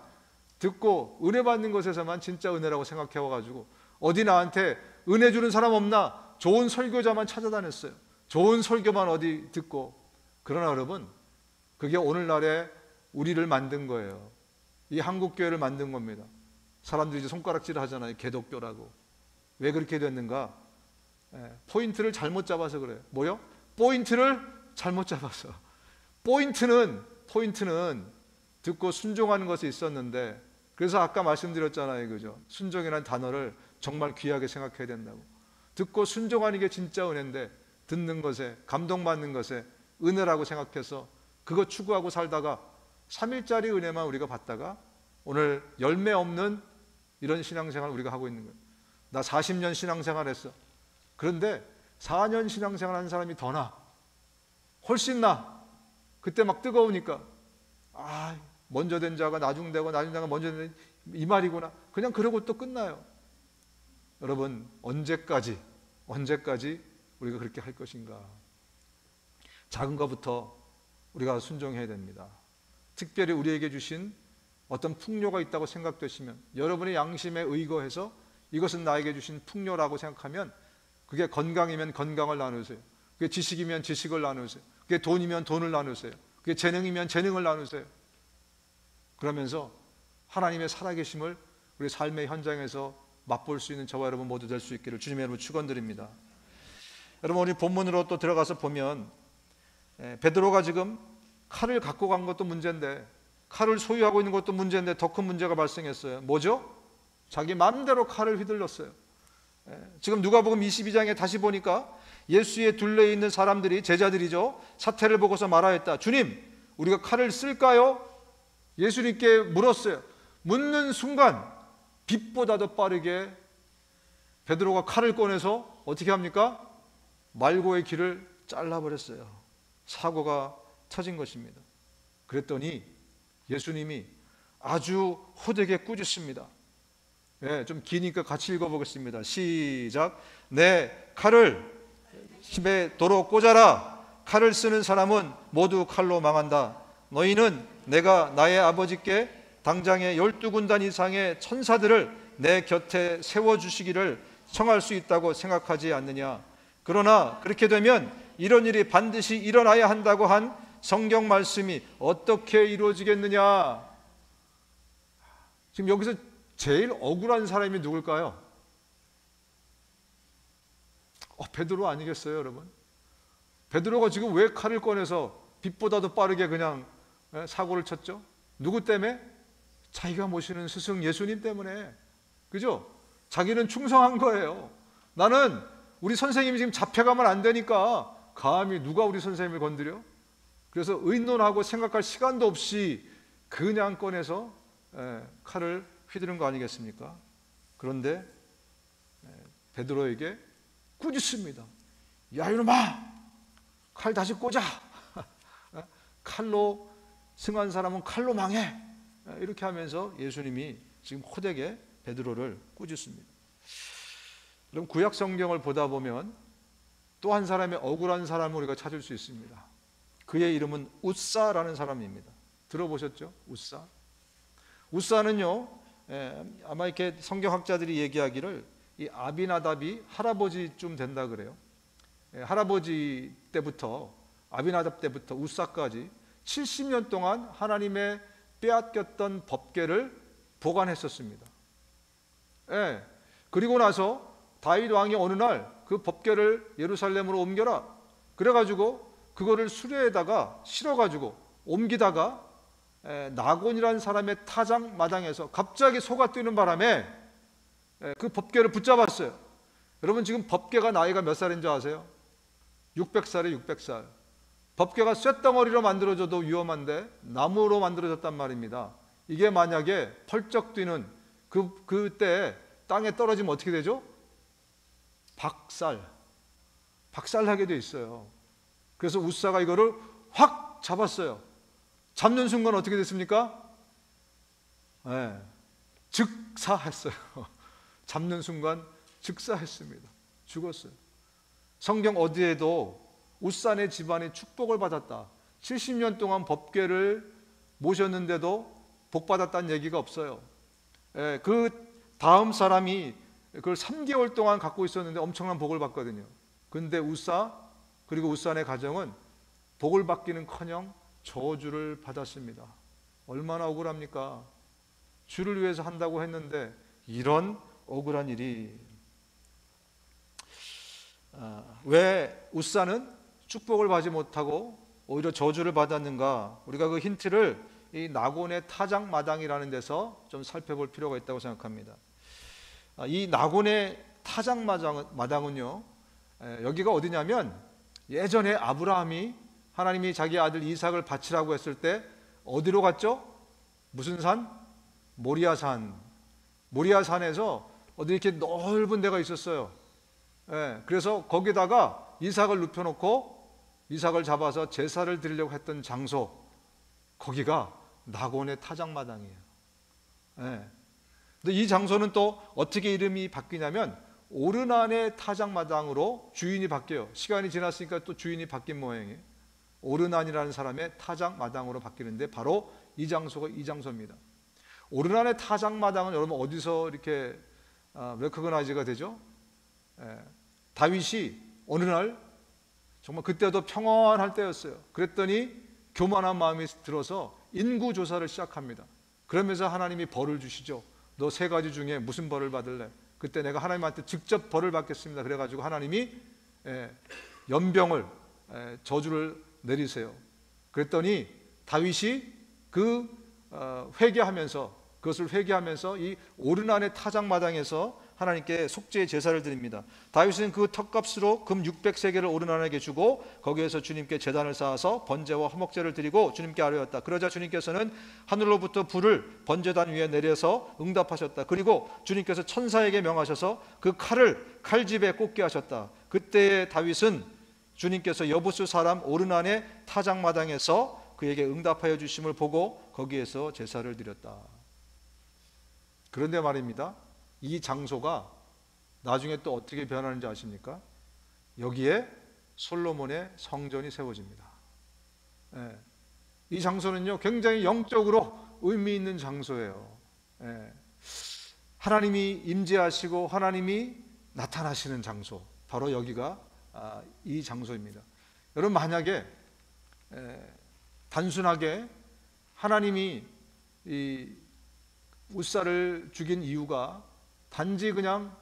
듣고 은혜 받는 것에서만 진짜 은혜라고 생각해 와가지고 어디 나한테 은혜 주는 사람 없나? 좋은 설교자만 찾아다녔어요. 좋은 설교만 어디 듣고. 그러나 여러분, 그게 오늘날에 우리를 만든 거예요. 이 한국교회를 만든 겁니다. 사람들이 이제 손가락질을 하잖아요. 개독교라고. 왜 그렇게 됐는가? 포인트를 잘못 잡아서 그래요. 뭐요? 포인트를 잘못 잡아서. 포인트는 듣고 순종하는 것이 있었는데, 그래서 아까 말씀드렸잖아요. 그죠? 순종이라는 단어를 정말 귀하게 생각해야 된다고. 듣고 순종하는 게 진짜 은혜인데, 듣는 것에, 감동받는 것에 은혜라고 생각해서 그거 추구하고 살다가 3일짜리 은혜만 우리가 받다가 오늘 열매 없는 이런 신앙생활을 우리가 하고 있는 거예요. 나 40년 신앙생활 했어. 그런데 4년 신앙생활 한 사람이 더 나. 훨씬 나. 그때 막 뜨거우니까 먼저 된 자가 나중되고 나중 자가 먼저 된, 이 말이구나. 그냥 그러고 또 끝나요. 여러분, 언제까지 우리가 그렇게 할 것인가? 작은 것부터 우리가 순종해야 됩니다. 특별히 우리에게 주신 어떤 풍요가 있다고 생각되시면, 여러분의 양심에 의거해서 이것은 나에게 주신 풍요라고 생각하면, 그게 건강이면 건강을 나누세요. 그게 지식이면 지식을 나누세요. 그게 돈이면 돈을 나누세요. 그게 재능이면 재능을 나누세요. 그러면서 하나님의 살아계심을 우리 삶의 현장에서 맛볼 수 있는 저와 여러분 모두 될 수 있기를 주님의 이름으로 축원드립니다. 여러분, 우리 본문으로 또 들어가서 보면 베드로가 지금 칼을 갖고 간 것도 문제인데, 칼을 소유하고 있는 것도 문제인데 더 큰 문제가 발생했어요. 뭐죠? 자기 마음대로 칼을 휘둘렀어요. 지금 누가복음 22장에 다시 보니까 예수의 둘레에 있는 사람들이, 제자들이죠, 사태를 보고서 말하였다. 주님, 우리가 칼을 쓸까요? 예수님께 물었어요. 묻는 순간 빛보다도 빠르게 베드로가 칼을 꺼내서 어떻게 합니까? 말고의 길을 잘라버렸어요. 사고가 터진 것입니다. 그랬더니 예수님이 아주 호되게 꾸짖습니다. 예, 좀 기니까 같이 읽어보겠습니다. 시작. 내 칼을 힘에 도로 꽂아라. 칼을 쓰는 사람은 모두 칼로 망한다. 너희는 내가 나의 아버지께 당장에 12군단 이상의 천사들을 내 곁에 세워주시기를 청할 수 있다고 생각하지 않느냐. 그러나 그렇게 되면 이런 일이 반드시 일어나야 한다고 한 성경 말씀이 어떻게 이루어지겠느냐. 지금 여기서 제일 억울한 사람이 누굴까요? 베드로 아니겠어요, 여러분? 베드로가 지금 왜 칼을 꺼내서 빛보다도 빠르게 그냥 사고를 쳤죠? 누구 때문에? 자기가 모시는 스승 예수님 때문에. 그죠? 자기는 충성한 거예요. 나는 우리 선생님이 지금 잡혀가면 안 되니까 감히 누가 우리 선생님을 건드려? 그래서 의논하고 생각할 시간도 없이 그냥 꺼내서 칼을 휘두른 거 아니겠습니까? 그런데 베드로에게 꾸짖습니다. 야 이놈아, 칼 다시 꽂아. 칼로 승한 사람은 칼로 망해. 이렇게 하면서 예수님이 지금 호되게 베드로를 꾸짖습니다. 그럼 구약 성경을 보다 보면 또 한 사람의 억울한 사람을 우리가 찾을 수 있습니다. 그의 이름은 웃사라는 사람입니다. 들어보셨죠? 웃사. 웃사는요, 아마 이렇게 성경학자들이 얘기하기를 이 아비나답이 할아버지쯤 된다 그래요. 할아버지 때부터 아비나답 때부터 웃사까지 70년 동안 하나님의 빼앗겼던 법궤를 보관했었습니다. 그리고 나서 다윗 왕이 어느 날 그 법궤를 예루살렘으로 옮겨라. 그래가지고 그거를 수레에다가 실어가지고 옮기다가 나곤이라는 사람의 타작 마당에서 갑자기 소가 뛰는 바람에 그 법궤를 붙잡았어요. 여러분 지금 법궤가 나이가 몇 살인 줄 아세요? 600살에 600살. 법궤가 쇳덩어리로 만들어져도 위험한데 나무로 만들어졌단 말입니다. 이게 만약에 펄쩍 뛰는 그때 땅에 떨어지면 어떻게 되죠? 박살나게 돼 있어요. 그래서 웃사가 이거를 확 잡았어요. 잡는 순간 어떻게 됐습니까? 즉사했어요. 잡는 순간 즉사했습니다. 죽었어요. 성경 어디에도 웃사네 집안이 축복을 받았다, 70년 동안 법궤를 모셨는데도 복 받았다는 얘기가 없어요. 그 다음 사람이 그걸 3개월 동안 갖고 있었는데 엄청난 복을 받거든요. 근데 웃사 그리고 웃사네 가정은 복을 받기는커녕 저주를 받았습니다. 얼마나 억울합니까? 주를 위해서 한다고 했는데 이런 억울한 일이. 왜 웃사는 축복을 받지 못하고 오히려 저주를 받았는가? 우리가 그 힌트를 이 나곤의 타작 마당이라는 데서 좀 살펴볼 필요가 있다고 생각합니다. 이 나곤의 타작 마당은요, 여기가 어디냐면 예전에 아브라함이 하나님이 자기 아들 이삭을 바치라고 했을 때 어디로 갔죠? 무슨 산? 모리아산. 모리아산에서 어디 이렇게 넓은 데가 있었어요. 그래서 거기다가 이삭을 눕혀놓고 이삭을 잡아서 제사를 드리려고 했던 장소, 거기가 나곤의 타작마당이에요. 근데 이 장소는 또 어떻게 이름이 바뀌냐면 오르난의 타작마당으로 주인이 바뀌어요. 시간이 지났으니까 또 주인이 바뀐 모양이에요. 오르난이라는 사람의 타작마당으로 바뀌는데 바로 이 장소가 이 장소입니다. 오르난의 타작마당은 여러분 어디서 이렇게 레코그나이즈가 되죠? 다윗이 어느 날 정말 그때도 평안할 때였어요. 그랬더니 교만한 마음이 들어서 인구조사를 시작합니다. 그러면서 하나님이 벌을 주시죠. 너 3가지 중에 무슨 벌을 받을래? 그때 내가 하나님한테 직접 벌을 받겠습니다. 그래가지고 하나님이 연병을 저주를 내리세요. 그랬더니 다윗이 그것을 회개하면서 이 오르난의 타작마당에서 하나님께 속죄의 제사를 드립니다. 다윗은 그 턱값으로 금 600세겔을 오르난에게 주고 거기에서 주님께 제단을 쌓아서 번제와 화목제를 드리고 주님께 아뢰었다. 그러자 주님께서는 하늘로부터 불을 번제단 위에 내려서 응답하셨다. 그리고 주님께서 천사에게 명하셔서 그 칼을 칼집에 꽂게 하셨다. 그때 다윗은 주님께서 여부스 사람 오르난의 타작마당에서 그에게 응답하여 주심을 보고 거기에서 제사를 드렸다. 그런데 말입니다, 이 장소가 나중에 또 어떻게 변하는지 아십니까? 여기에 솔로몬의 성전이 세워집니다. 예. 이 장소는요 굉장히 영적으로 의미 있는 장소예요. 예. 하나님이 임재하시고 하나님이 나타나시는 장소, 바로 여기가 이 장소입니다. 여러분, 만약에 단순하게 하나님이 이 웃사를 죽인 이유가 단지 그냥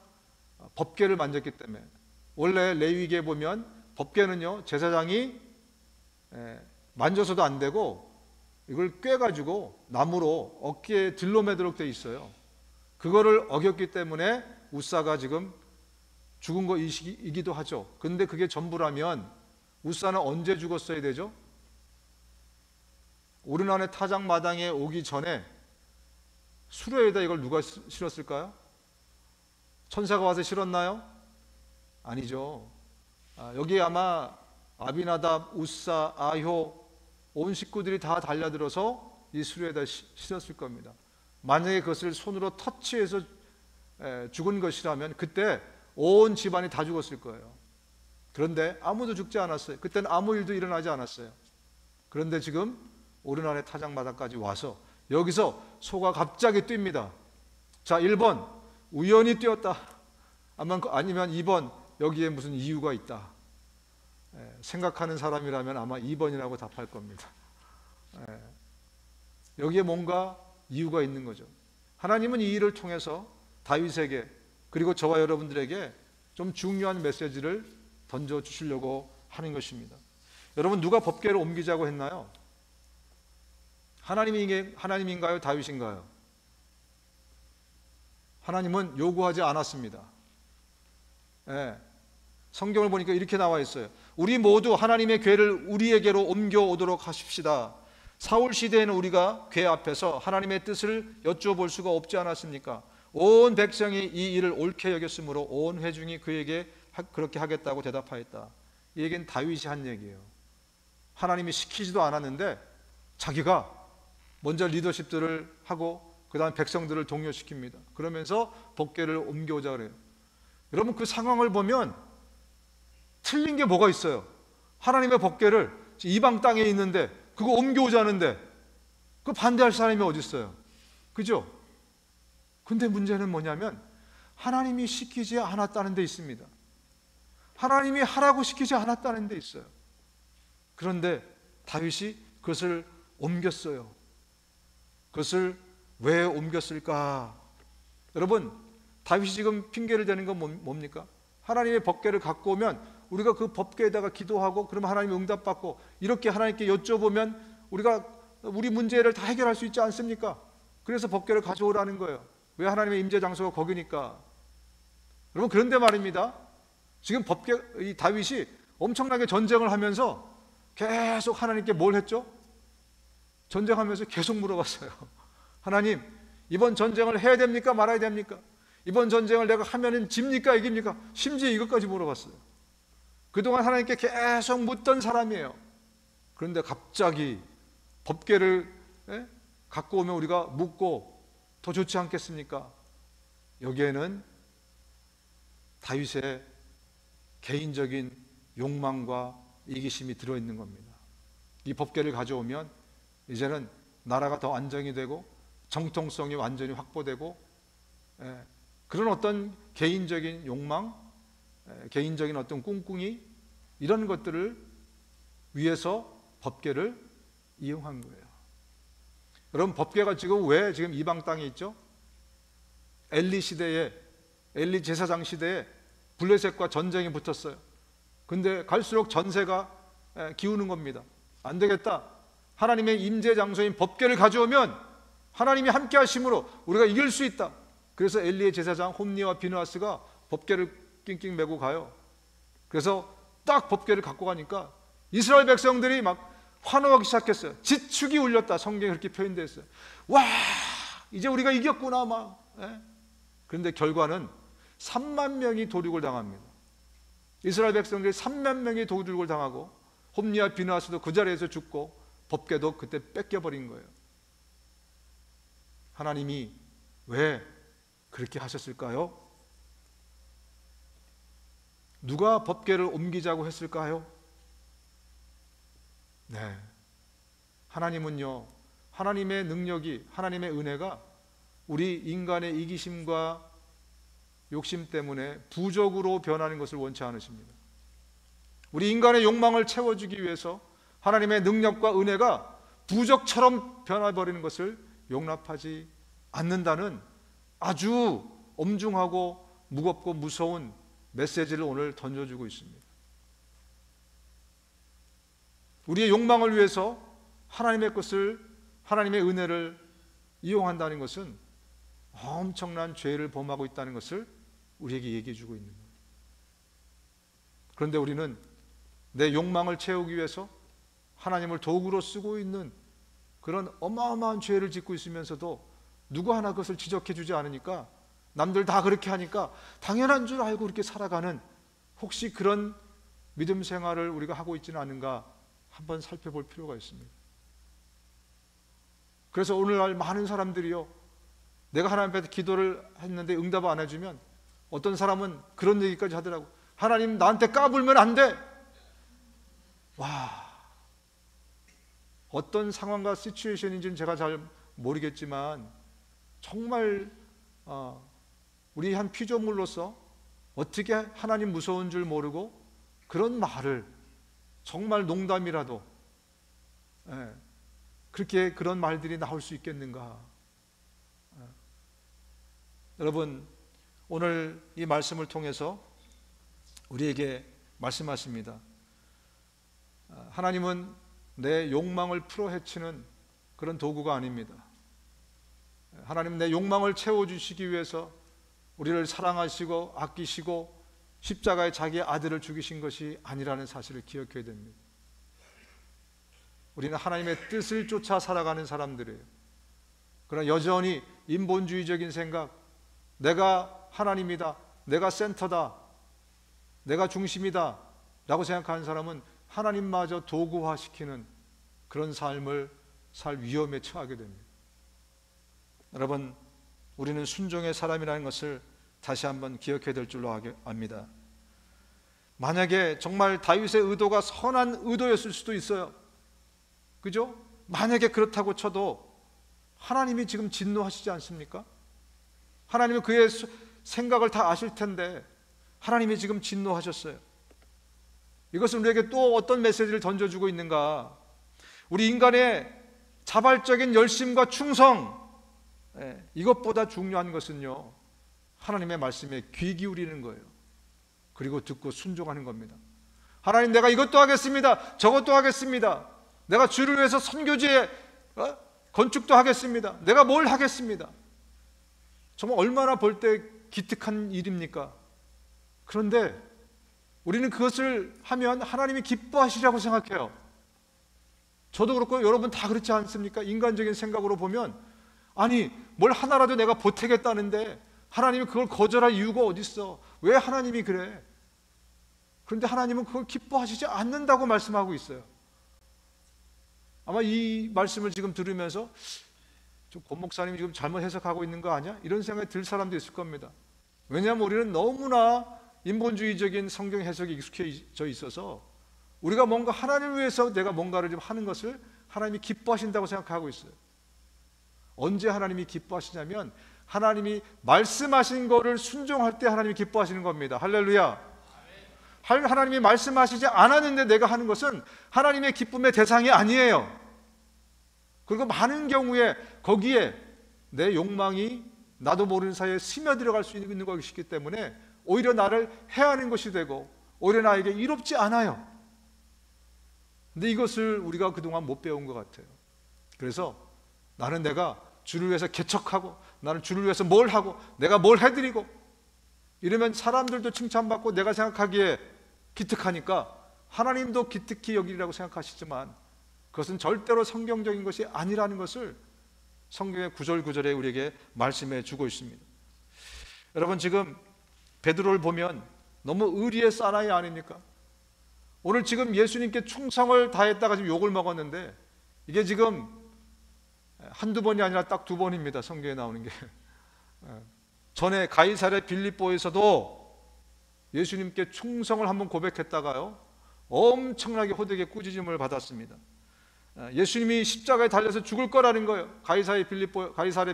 법궤를 만졌기 때문에, 원래 레위기에 보면 법궤는요 제사장이 만져서도 안 되고 이걸 꿰가지고 나무로 어깨에 들러매도록 돼 있어요. 그거를 어겼기 때문에 웃사가 지금 죽은 것이기도 하죠. 근데 그게 전부라면 웃사는 언제 죽었어야 되죠? 오르난의 타작마당에 오기 전에 수레에다 이걸 누가 실었을까요? 천사가 와서 실었나요? 아니죠. 여기 아마 아비나답, 웃사, 아효 온 식구들이 다 달려들어서 이 수레에다 실었을 겁니다. 만약에 그것을 손으로 터치해서 죽은 것이라면 그때 온 집안이 다 죽었을 거예요. 그런데 아무도 죽지 않았어요. 그때는 아무 일도 일어나지 않았어요. 그런데 지금 오르난의 타작마당까지 와서 여기서 소가 갑자기 뜁니다. 자, 1번 우연히 뛰었다, 아니면 2번 여기에 무슨 이유가 있다. 생각하는 사람이라면 아마 2번이라고 답할 겁니다. 여기에 뭔가 이유가 있는 거죠. 하나님은 이 일을 통해서 다윗에게, 그리고 저와 여러분들에게 좀 중요한 메시지를 던져주시려고 하는 것입니다. 여러분, 누가 법궤를 옮기자고 했나요? 하나님인가요? 다윗인가요? 하나님은 요구하지 않았습니다. 성경을 보니까 이렇게 나와 있어요. 우리 모두 하나님의 궤를 우리에게로 옮겨오도록 하십시다. 사울 시대에는 우리가 궤 앞에서 하나님의 뜻을 여쭤볼 수가 없지 않았습니까? 온 백성이 이 일을 옳게 여겼으므로 온 회중이 그에게 그렇게 하겠다고 대답하였다. 이 얘기는 다윗이 한 얘기예요. 하나님이 시키지도 않았는데 자기가 먼저 리더십들을 하고 그 다음 백성들을 동요시킵니다. 그러면서 법궤를 옮겨오자 그래요. 여러분, 그 상황을 보면 틀린 게 뭐가 있어요? 하나님의 법궤를 이방 땅에 있는데 그거 옮겨오자는데 그 반대할 사람이 어디 있어요? 그죠? 근데 문제는 뭐냐면 하나님이 시키지 않았다는 데 있습니다. 하나님이 하라고 시키지 않았다는 데 있어요. 그런데 다윗이 그것을 옮겼어요. 그것을 왜 옮겼을까? 여러분, 다윗이 지금 핑계를 대는 건 뭡니까? 하나님의 법궤를 갖고 오면 우리가 그 법궤에다가 기도하고 그러면 하나님이 응답받고 이렇게 하나님께 여쭤보면 우리가 우리 문제를 다 해결할 수 있지 않습니까? 그래서 법궤를 가져오라는 거예요. 왜? 하나님의 임재 장소가 거기니까. 여러분, 그런데 말입니다. 지금 이 다윗이 엄청나게 전쟁을 하면서 계속 하나님께 뭘 했죠? 전쟁하면서 계속 물어봤어요. 하나님, 이번 전쟁을 해야 됩니까? 말아야 됩니까? 이번 전쟁을 내가 하면은 집니까? 이깁니까? 심지어 이것까지 물어봤어요. 그동안 하나님께 계속 묻던 사람이에요. 그런데 갑자기 법궤를 갖고 오면 우리가 묻고 더 좋지 않겠습니까? 여기에는 다윗의 개인적인 욕망과 이기심이 들어있는 겁니다. 이 법궤를 가져오면 이제는 나라가 더 안정이 되고 정통성이 완전히 확보되고 그런 어떤 개인적인 욕망, 개인적인 어떤 꿍꿍이, 이런 것들을 위해서 법궤를 이용한 거예요. 여러분, 법궤가 지금 지금 이방 땅에 있죠? 엘리 제사장 시대에 블레셋과 전쟁이 붙었어요. 근데 갈수록 전세가 기우는 겁니다. 안 되겠다. 하나님의 임재 장소인 법궤를 가져오면 하나님이 함께 하심으로 우리가 이길 수 있다. 그래서 엘리의 제사장 홈니와 비느하스가 법궤를 낑낑 메고 가요. 그래서 딱 법궤를 갖고 가니까 이스라엘 백성들이 막 환호하기 시작했어요. 지축이 울렸다. 성경에 그렇게 표현되어 있어요. 와, 이제 우리가 이겼구나 막. 그런데 결과는 3만 명이 도륙을 당합니다. 이스라엘 백성들이 3만 명이 도륙을 당하고 홈니와 비느하스도 그 자리에서 죽고 법궤도 그때 뺏겨버린 거예요. 하나님이 왜 그렇게 하셨을까요? 누가 법궤를 옮기자고 했을까요? 네, 하나님은요, 하나님의 능력이, 하나님의 은혜가 우리 인간의 이기심과 욕심 때문에 부적으로 변하는 것을 원치 않으십니다. 우리 인간의 욕망을 채워주기 위해서 하나님의 능력과 은혜가 부적처럼 변화버리는 것을 용납하지 않는다는 아주 엄중하고 무겁고 무서운 메시지를 오늘 던져주고 있습니다. 우리의 욕망을 위해서 하나님의 것을, 하나님의 은혜를 이용한다는 것은 엄청난 죄를 범하고 있다는 것을 우리에게 얘기해 주고 있는 거예요. 그런데 우리는 내 욕망을 채우기 위해서 하나님을 도구로 쓰고 있는 그런 어마어마한 죄를 짓고 있으면서도 누구 하나 그것을 지적해 주지 않으니까, 남들 다 그렇게 하니까 당연한 줄 알고 그렇게 살아가는, 혹시 그런 믿음 생활을 우리가 하고 있지는 않은가 한번 살펴볼 필요가 있습니다. 그래서 오늘날 많은 사람들이요, 내가 하나님 앞에 기도를 했는데 응답 안 해주면 어떤 사람은 그런 얘기까지 하더라고. 하나님 나한테 까불면 안 돼. 와, 어떤 상황과 시츄에이션인지는 제가 잘 모르겠지만 정말 우리 한 피조물로서 어떻게 하나님 무서운 줄 모르고 그런 말을, 정말 농담이라도 그렇게 그런 말들이 나올 수 있겠는가. 여러분, 오늘 이 말씀을 통해서 우리에게 말씀하십니다. 하나님은 내 욕망을 풀어헤치는 그런 도구가 아닙니다. 하나님은 내 욕망을 채워주시기 위해서 우리를 사랑하시고 아끼시고 십자가에 자기의 아들을 죽이신 것이 아니라는 사실을 기억해야 됩니다. 우리는 하나님의 뜻을 쫓아 살아가는 사람들이에요. 그러나 여전히 인본주의적인 생각, 내가 하나님이다, 내가 센터다, 내가 중심이다 라고 생각하는 사람은 하나님마저 도구화시키는 그런 삶을 살 위험에 처하게 됩니다. 여러분, 우리는 순종의 사람이라는 것을 다시 한번 기억해야 될 줄로 압니다. 만약에 정말 다윗의 의도가 선한 의도였을 수도 있어요. 그죠? 만약에 그렇다고 쳐도 하나님이 지금 진노하시지 않습니까? 하나님은 그의 생각을 다 아실 텐데 하나님이 지금 진노하셨어요. 이것은 우리에게 또 어떤 메시지를 던져주고 있는가? 우리 인간의 자발적인 열심과 충성, 이것보다 중요한 것은요, 하나님의 말씀에 귀 기울이는 거예요. 그리고 듣고 순종하는 겁니다. 하나님, 내가 이것도 하겠습니다, 저것도 하겠습니다, 내가 주를 위해서 선교지에 건축도 하겠습니다, 내가 뭘 하겠습니다. 정말 얼마나 볼 때 기특한 일입니까? 그런데 우리는 그것을 하면 하나님이 기뻐하시리라고 생각해요. 저도 그렇고 여러분 다 그렇지 않습니까? 인간적인 생각으로 보면, 아니 뭘 하나라도 내가 보태겠다는데 하나님이 그걸 거절할 이유가 어디 있어? 왜 하나님이 그래? 그런데 하나님은 그걸 기뻐하시지 않는다고 말씀하고 있어요. 아마 이 말씀을 지금 들으면서 권 목사님이 지금 잘못 해석하고 있는 거 아니야? 이런 생각이 들 사람도 있을 겁니다. 왜냐하면 우리는 너무나 인본주의적인 성경 해석에 익숙해져 있어서 우리가 뭔가 하나님을 위해서 내가 뭔가를 좀 하는 것을 하나님이 기뻐하신다고 생각하고 있어요. 언제 하나님이 기뻐하시냐면 하나님이 말씀하신 거를 순종할 때 하나님이 기뻐하시는 겁니다. 할렐루야. 하나님이 말씀하시지 않았는데 내가 하는 것은 하나님의 기쁨의 대상이 아니에요. 그리고 많은 경우에 거기에 내 욕망이 나도 모르는 사이에 스며들어갈 수 있는 것이기 때문에 오히려 나를 해하는 것이 되고 오히려 나에게 이롭지 않아요. 근데 이것을 우리가 그동안 못 배운 것 같아요. 그래서 나는 내가 주를 위해서 개척하고, 나는 주를 위해서 뭘 하고, 내가 뭘 해드리고, 이러면 사람들도 칭찬받고 내가 생각하기에 기특하니까 하나님도 기특히 여기리라고 생각하시지만 그것은 절대로 성경적인 것이 아니라는 것을 성경의 구절구절에 우리에게 말씀해 주고 있습니다. 여러분, 지금 베드로를 보면 너무 의리의 사나이 아닙니까? 오늘 지금 예수님께 충성을 다했다가 지금 욕을 먹었는데 이게 지금 한두 번이 아니라 딱 두 번입니다. 성경에 나오는 게. 전에 가이사랴 빌립보에서도 예수님께 충성을 한번 고백했다가요, 엄청나게 호되게 꾸짖음을 받았습니다. 예수님이 십자가에 달려서 죽을 거라는 거예요. 가이사랴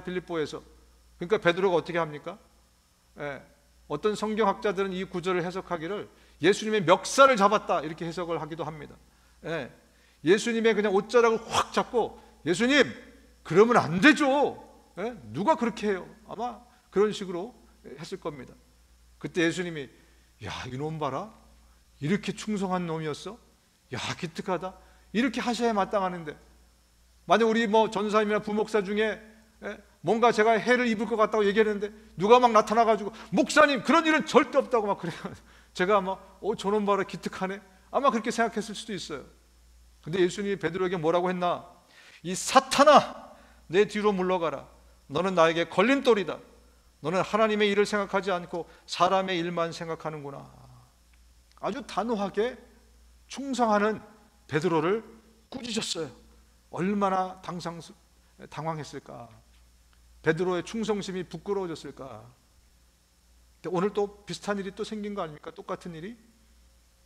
빌립보에서. 그러니까 베드로가 어떻게 합니까? 어떤 성경학자들은 이 구절을 해석하기를 예수님의 멱살을 잡았다 이렇게 해석을 하기도 합니다. 예수님의 그냥 옷자락을 확 잡고, 예수님 그러면 안 되죠. 누가 그렇게 해요? 아마 그런 식으로 했을 겁니다. 그때 예수님이, 야, 이놈 봐라, 이렇게 충성한 놈이었어? 야, 기특하다. 이렇게 하셔야 마땅하는데, 만약 우리 전사님이나 부목사 중에 뭔가 제가 해를 입을 것 같다고 얘기했는데 누가 막 나타나가지고, 목사님 그런 일은 절대 없다고 막 그래요. 제가 아마 저놈 봐라 기특하네, 아마 그렇게 생각했을 수도 있어요. 근데 예수님이 베드로에게 뭐라고 했나? 이 사탄아, 내 뒤로 물러가라. 너는 나에게 걸림돌이다. 너는 하나님의 일을 생각하지 않고 사람의 일만 생각하는구나. 아주 단호하게 충성하는 베드로를 꾸짖었어요. 얼마나 당황했을까? 베드로의 충성심이 부끄러워졌을까? 오늘 또 비슷한 일이 또 생긴 거 아닙니까? 똑같은 일이.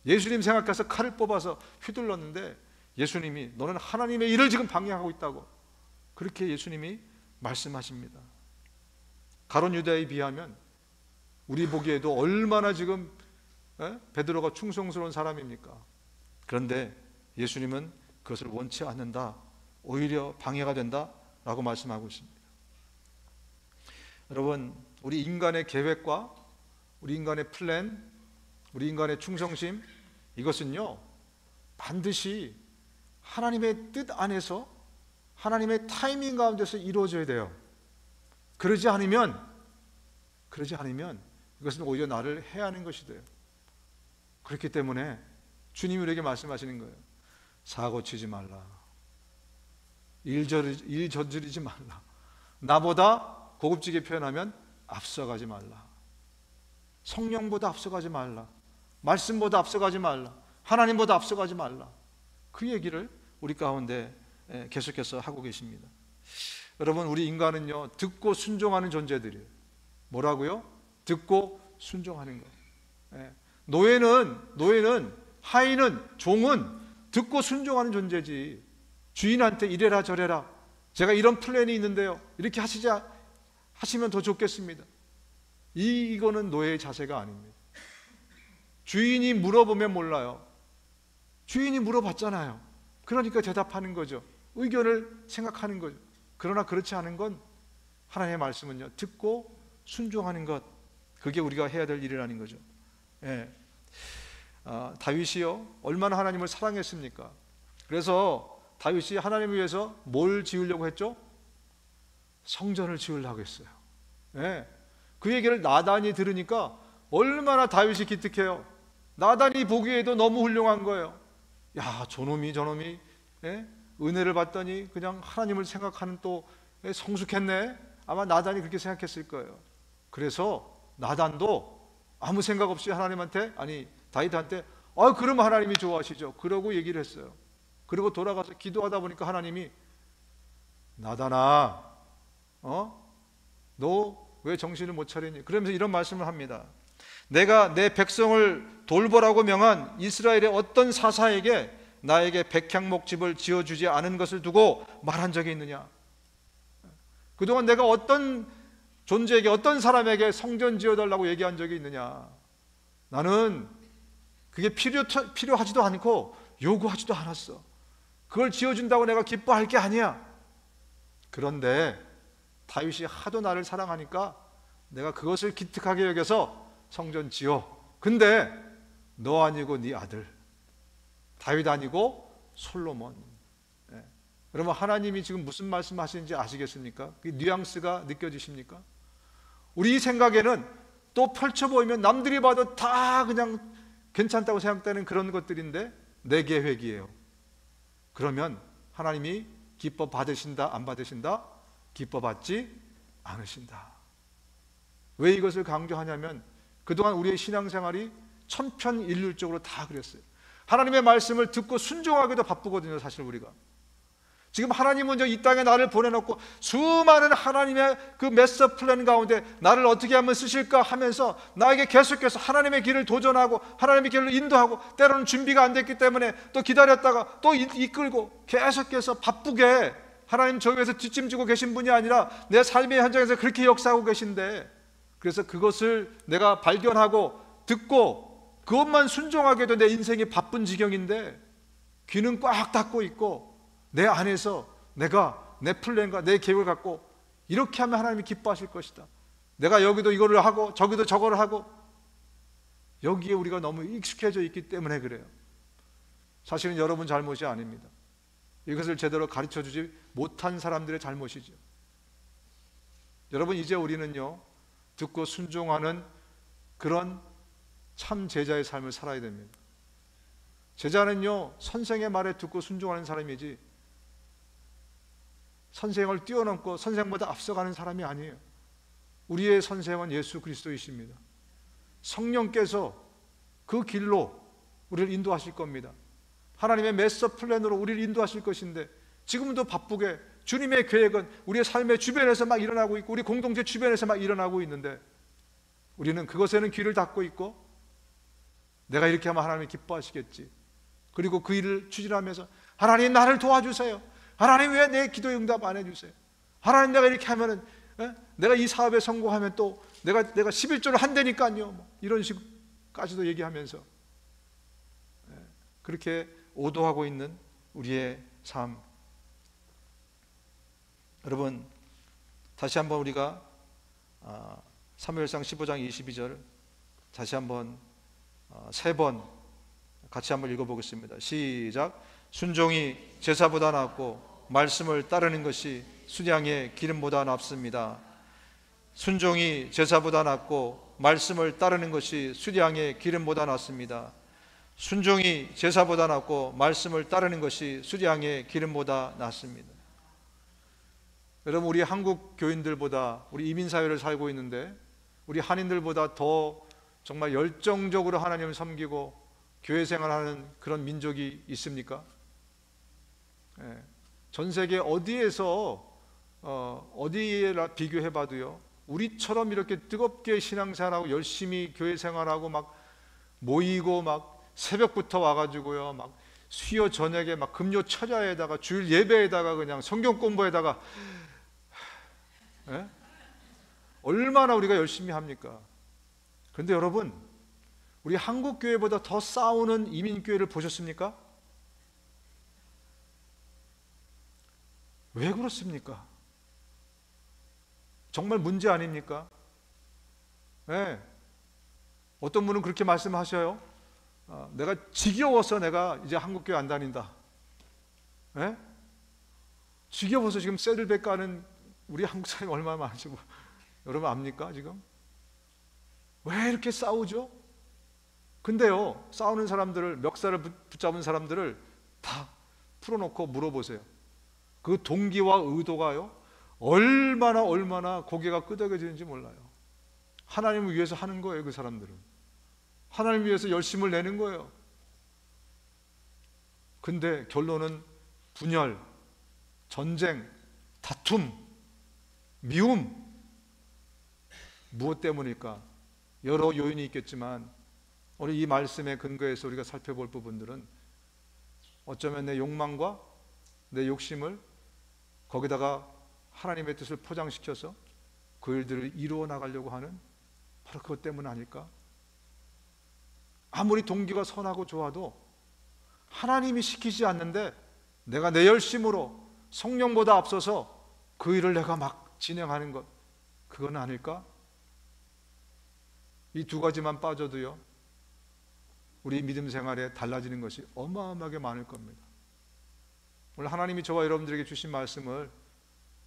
예수님 생각해서 칼을 뽑아서 휘둘렀는데 예수님이, 너는 하나님의 일을 지금 방해하고 있다고, 그렇게 예수님이 말씀하십니다. 가룟 유다에 비하면 우리 보기에도 얼마나 지금 베드로가 충성스러운 사람입니까? 그런데 예수님은 그것을 원치 않는다, 오히려 방해가 된다라고 말씀하고 있습니다. 여러분, 우리 인간의 계획과 우리 인간의 플랜, 우리 인간의 충성심, 이것은요 반드시 하나님의 뜻 안에서, 하나님의 타이밍 가운데서 이루어져야 돼요. 그러지 않으면 이것은 오히려 나를 해하는 것이 돼요. 그렇기 때문에 주님이 우리에게 말씀하시는 거예요. 사고 치지 말라, 일 저지르지 말라, 나보다 고급지게 표현하면 앞서가지 말라, 성령보다 앞서가지 말라, 말씀보다 앞서가지 말라, 하나님보다 앞서가지 말라. 그 얘기를 우리 가운데 계속해서 하고 계십니다. 여러분, 우리 인간은요 듣고 순종하는 존재들이에요. 뭐라고요? 듣고 순종하는 거예요. 노예는, 하인은, 종은 듣고 순종하는 존재지. 주인한테 이래라 저래라, 제가 이런 플랜이 있는데요, 이렇게 하시면 더 좋겠습니다, 이거는 노예의 자세가 아닙니다. 주인이 물어보면 몰라요. 주인이 물어봤잖아요. 그러니까 대답하는 거죠. 의견을 생각하는 거죠. 그러나 그렇지 않은 건, 하나님의 말씀은요 듣고 순종하는 것, 그게 우리가 해야 될 일이라는 거죠. 다윗이요 얼마나 하나님을 사랑했습니까? 그래서 다윗이 하나님을 위해서 뭘 지으려고 했죠? 성전을 지으려고 했어요. 그 얘기를 나단이 들으니까 얼마나 다윗이 기특해요. 나단이 보기에도 너무 훌륭한 거예요. 야, 저놈이 은혜를 받더니 그냥 하나님을 생각하는 또 성숙했네. 아마 나단이 그렇게 생각했을 거예요. 그래서 나단도 아무 생각 없이 다윗한테 그러면 하나님이 좋아하시죠, 그러고 얘기를 했어요. 그리고 돌아가서 기도하다 보니까 하나님이, 나단아, 너 왜 정신을 못 차리니? 그러면서 이런 말씀을 합니다. 내가 내 백성을 돌보라고 명한 이스라엘의 어떤 사사에게 나에게 백향목집을 지어주지 않은 것을 두고 말한 적이 있느냐? 그동안 내가 어떤 존재에게, 어떤 사람에게 성전 지어달라고 얘기한 적이 있느냐? 나는 그게 필요하지도 않고 요구하지도 않았어. 그걸 지어준다고 내가 기뻐할 게 아니야. 그런데 다윗이 하도 나를 사랑하니까 내가 그것을 기특하게 여겨서 성전 지어. 근데 너 아니고 네 아들 다윗 아니고 솔로몬. 여러분, 하나님이 지금 무슨 말씀하시는지 아시겠습니까? 그 뉘앙스가 느껴지십니까? 우리 생각에는 또 펼쳐 보이면 남들이 봐도 다 그냥 괜찮다고 생각되는 그런 것들인데 내 계획이에요. 그러면 하나님이 기뻐 받으신다, 안 받으신다? 기뻐 받지 않으신다. 왜 이것을 강조하냐면 그동안 우리의 신앙생활이 천편일률적으로 다 그랬어요. 하나님의 말씀을 듣고 순종하기도 바쁘거든요, 사실 우리가. 지금 하나님은 이 땅에 나를 보내놓고 수많은 하나님의 그 마스터 플랜 가운데 나를 어떻게 하면 쓰실까 하면서 나에게 계속해서 하나님의 길을 도전하고 하나님의 길을 인도하고, 때로는 준비가 안 됐기 때문에 또 기다렸다가 또 이끌고 계속해서 바쁘게, 하나님 저 위에서 뒷짐지고 계신 분이 아니라 내 삶의 현장에서 그렇게 역사하고 계신데, 그래서 그것을 내가 발견하고 듣고 그것만 순종하게 돼 내 인생이 바쁜 지경인데, 귀는 꽉 닫고 있고 내 안에서 내가 내 플랜과 내 계획을 갖고 이렇게 하면 하나님이 기뻐하실 것이다, 내가 여기도 이거를 하고 저기도 저거를 하고, 여기에 우리가 너무 익숙해져 있기 때문에 그래요. 사실은 여러분 잘못이 아닙니다. 이것을 제대로 가르쳐주지 못한 사람들의 잘못이죠. 여러분, 이제 우리는요, 듣고 순종하는 그런 참 제자의 삶을 살아야 됩니다. 제자는요, 선생의 말에 듣고 순종하는 사람이지 선생을 뛰어넘고 선생보다 앞서가는 사람이 아니에요. 우리의 선생은 예수 그리스도이십니다. 성령께서 그 길로 우리를 인도하실 겁니다. 하나님의 마스터 플랜으로 우리를 인도하실 것인데, 지금도 바쁘게 주님의 계획은 우리의 삶의 주변에서 막 일어나고 있고 우리 공동체 주변에서 막 일어나고 있는데, 우리는 그것에는 귀를 닫고 있고, 내가 이렇게 하면 하나님이 기뻐하시겠지, 그리고 그 일을 추진하면서 하나님 나를 도와주세요, 하나님 왜 내 기도에 응답 안 해주세요, 하나님 내가 이렇게 하면은 내가 이 사업에 성공하면 또 내가 11조를 한다니까요, 이런 식까지도 얘기하면서 그렇게 오도하고 있는 우리의 삶. 여러분, 다시 한번 우리가 사무엘상 15장 22절 다시 한번 세 번 같이 한번 읽어보겠습니다. 시작. 순종이 제사보다 낫고 말씀을 따르는 것이 수량의 기름보다 낫습니다. 순종이 제사보다 낫고 말씀을 따르는 것이 수량의 기름보다 낫습니다. 순종이 제사보다 낫고 말씀을 따르는 것이 수량의 기름보다 낫습니다. 여러분, 우리 한국 교인들보다, 우리 이민사회를 살고 있는데 우리 한인들보다 더 정말 열정적으로 하나님을 섬기고 교회 생활하는 그런 민족이 있습니까? 전 세계 어디에서 어디에 비교해봐도요, 우리처럼 이렇게 뜨겁게 신앙생활하고 열심히 교회 생활하고 막 모이고 막 새벽부터 와가지고요, 막 수요 저녁에 막 금요 철야에다가 주일 예배에다가 그냥 성경 공부에다가 얼마나 우리가 열심히 합니까? 그런데 여러분, 우리 한국 교회보다 더 싸우는 이민 교회를 보셨습니까? 왜 그렇습니까? 정말 문제 아닙니까? 어떤 분은 그렇게 말씀하셔요. 내가 지겨워서 내가 이제 한국 교회 안 다닌다. 지겨워서 지금 세들백 가는 우리 한국 사람이 얼마나 많은지 여러분 압니까? 지금 왜 이렇게 싸우죠? 근데요, 싸우는 사람들을, 멱살을 붙잡은 사람들을 다 풀어놓고 물어보세요. 그 동기와 의도가요, 얼마나 고개가 끄덕여지는지 몰라요. 하나님을 위해서 하는 거예요. 그 사람들은 하나님을 위해서 열심을 내는 거예요. 근데 결론은 분열, 전쟁, 다툼, 미움. 무엇 때문일까? 여러 요인이 있겠지만 오늘 이 말씀의 근거에서 우리가 살펴볼 부분들은 어쩌면 내 욕망과 내 욕심을 거기다가 하나님의 뜻을 포장시켜서 그 일들을 이루어 나가려고 하는 바로 그것 때문 아닐까? 아무리 동기가 선하고 좋아도 하나님이 시키지 않는데 내가 내 열심으로 성령보다 앞서서 그 일을 내가 막 진행하는 것, 그건 아닐까? 이 두 가지만 빠져도요, 우리 믿음 생활에 달라지는 것이 어마어마하게 많을 겁니다. 오늘 하나님이 저와 여러분들에게 주신 말씀을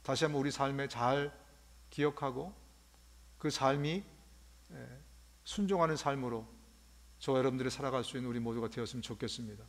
다시 한번 우리 삶에 잘 기억하고 그 삶이 순종하는 삶으로 저와 여러분들이 살아갈 수 있는 우리 모두가 되었으면 좋겠습니다.